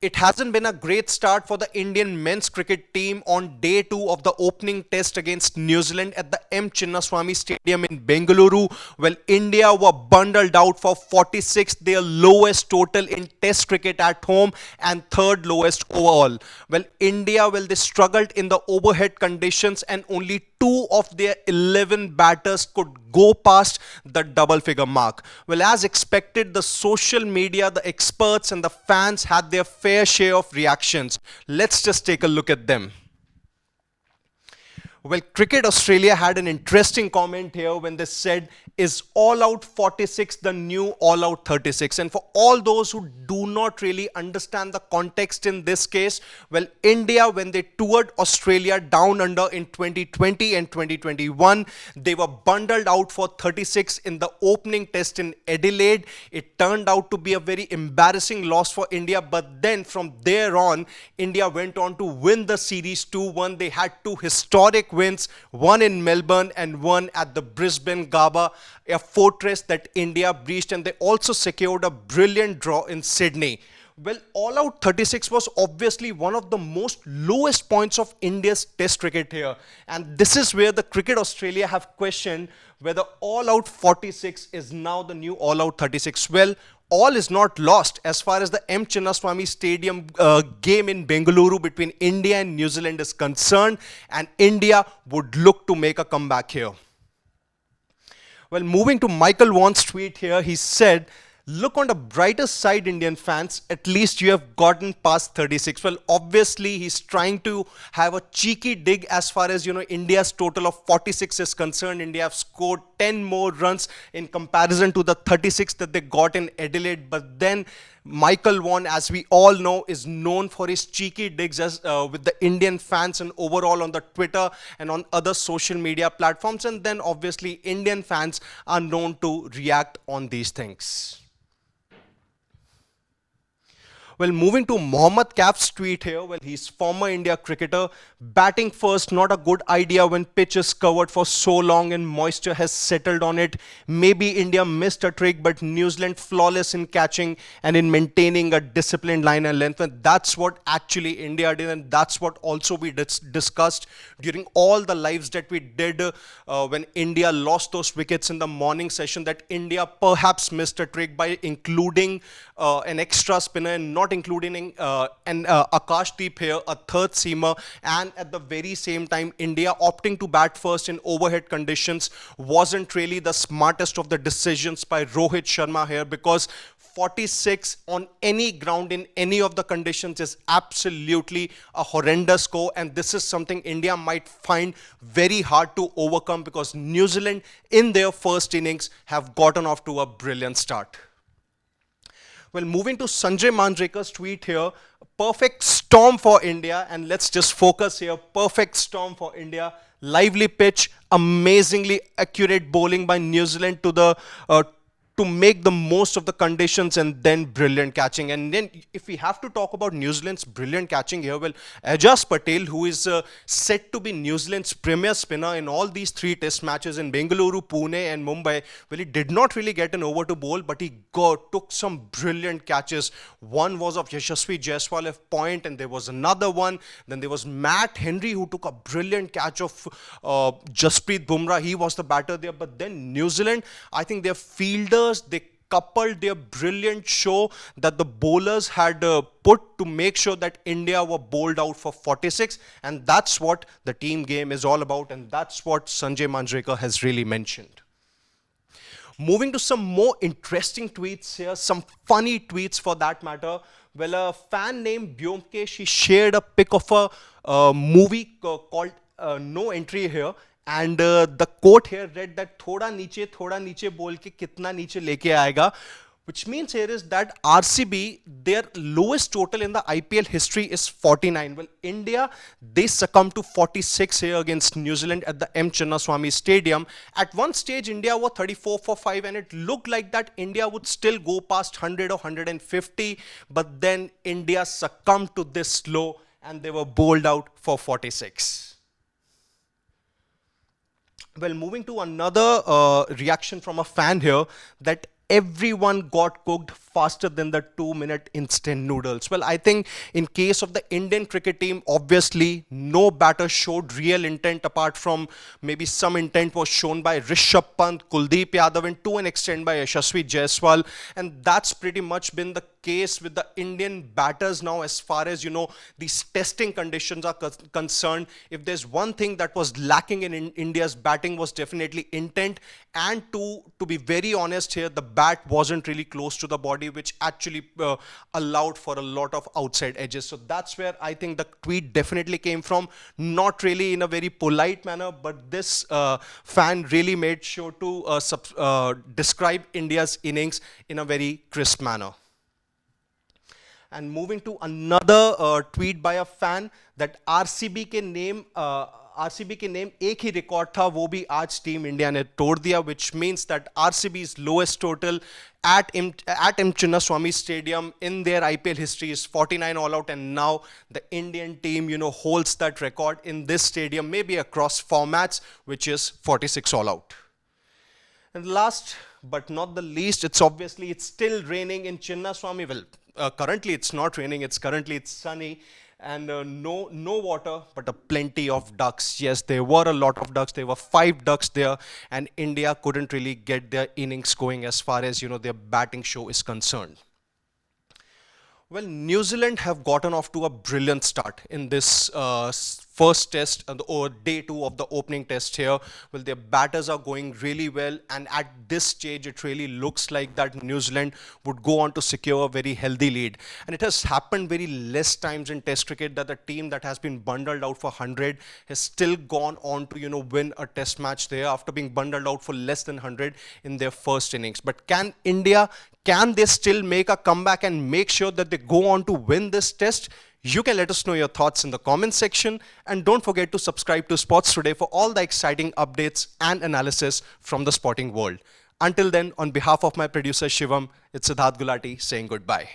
It hasn't been a great start for the Indian men's cricket team on day 2 of the opening test against New Zealand at the M. Chinnaswamy Stadium in Bengaluru. Well, India were bundled out for 46, their lowest total in test cricket at home and third lowest overall. Well, India, they struggled in the overhead conditions and only 2 of their 11 batters could go past the double figure mark. Well, as expected, the social media, the experts, and the fans had their fair share of reactions. Let's just take a look at them. Well, Cricket Australia had an interesting comment here when they said, is all out 46 the new all out 36? And for all those who do not really understand the context in this case, well, India, when they toured Australia down under in 2020 and 2021, they were bundled out for 36 in the opening test in Adelaide. It turned out to be a very embarrassing loss for India, but then from there on, India went on to win the series 2-1. They had two historic wins, one in Melbourne and one at the Brisbane Gabba, a fortress that India breached, and they also secured a brilliant draw in Sydney. Well, all out 36 was obviously one of the most lowest points of India's test cricket here, and this is where the Cricket Australia have questioned whether all out 46 is now the new all out 36. Well, all is not lost as far as the M. Chinnaswamy Stadium game in Bengaluru between India and New Zealand is concerned, and India would look to make a comeback here. Well, moving to Michael Vaughan's tweet here, he said, look on the brighter side, Indian fans, at least you have gotten past 36. Well, obviously, he's trying to have a cheeky dig as far as, India's total of 46 is concerned. India have scored 10 more runs in comparison to the 36 that they got in Adelaide. But then Michael Vaughan, as we all know, is known for his cheeky digs as, with the Indian fans and overall on the Twitter and on other social media platforms. And then obviously Indian fans are known to react on these things. Well, moving to Mohammad Kaif's tweet here, well, he's former India cricketer. Batting first, not a good idea when pitch is covered for so long and moisture has settled on it. Maybe India missed a trick, but New Zealand flawless in catching and in maintaining a disciplined line and length. And that's what actually India did, and that's what also we discussed during all the lives that we did when India lost those wickets in the morning session, that India perhaps missed a trick by including an extra spinner and not including Akashdeep here, a third seamer, and at the very same time India opting to bat first in overhead conditions wasn't really the smartest of the decisions by Rohit Sharma here, because 46 on any ground in any of the conditions is absolutely a horrendous score, and this is something India might find very hard to overcome because New Zealand in their first innings have gotten off to a brilliant start. Well, moving to Sanjay Manjrekar's tweet here, perfect storm for India, and let's just focus here, perfect storm for India, lively pitch, amazingly accurate bowling by New Zealand to make the most of the conditions, and then brilliant catching. And then if we have to talk about New Zealand's brilliant catching here, well, Ajaz Patel, who is said to be New Zealand's premier spinner in all these 3 test matches in Bengaluru, Pune and Mumbai, well, he did not really get an over to bowl, but he took some brilliant catches. One was of Yashasvi Jaiswal at point, and there was another one. Then there was Matt Henry, who took a brilliant catch of Jasprit Bumrah. He was the batter there. But then New Zealand, I think their fielders, they coupled their brilliant show that the bowlers had put to make sure that India were bowled out for 46, and that's what the team game is all about, and that's what Sanjay Manjrekar has really mentioned. Moving to some more interesting tweets here, some funny tweets for that matter. Well, a fan named Byomkesh, he shared a pic of a movie called No Entry here. And the quote here read that thoda niche bol ke kitna niche leke aayega, which means here is that RCB, their lowest total in the IPL history is 49. Well, India, they succumbed to 46 here against New Zealand at the M. Chinnaswamy Stadium. At one stage, India were 34 for 5, and it looked like that India would still go past 100 or 150, but then India succumbed to this low and they were bowled out for 46. Well, moving to another reaction from a fan here, that everyone got cooked faster than the 2-minute instant noodles. Well, I think in case of the Indian cricket team, obviously no batter showed real intent apart from maybe some intent was shown by Rishabh Pant, Kuldeep Yadav, and to an extent by Yashasvi Jaiswal. And that's pretty much been the case with the Indian batters now as far as, these testing conditions are concerned. If there's one thing that was lacking in India's batting was definitely intent, and to be very honest here, the bat wasn't really close to the body, which actually allowed for a lot of outside edges. So that's where I think the tweet definitely came from, not really in a very polite manner, but this fan really made sure to describe India's innings in a very crisp manner. And moving to another tweet by a fan that RCB के name एक ही record था, वो भी आज team India ने तोड़ दिया, which means that RCB's lowest total at M Chinnaswamy Stadium in their IPL history is 49 all out, and now the Indian team holds that record in this stadium, maybe across formats, which is 46 all out. And last but not the least, it's still raining in Chinnaswamy. Well, currently it's not raining, it's sunny, and no water, but a plenty of ducks. Yes, there were a lot of ducks. There were 5 ducks there, and India couldn't really get their innings going as far as their batting show is concerned. Well, New Zealand have gotten off to a brilliant start in this first test or day 2 of the opening test here. Well, their batters are going really well, and at this stage it really looks like that New Zealand would go on to secure a very healthy lead. And it has happened very less times in test cricket that a team that has been bundled out for 100 has still gone on to win a test match there after being bundled out for less than 100 in their first innings. But can they still make a comeback and make sure that they go on to win this test? You can let us know your thoughts in the comment section, and don't forget to subscribe to Sports Today for all the exciting updates and analysis from the sporting world. Until then, on behalf of my producer Shivam, it's Siddharth Gulati saying goodbye.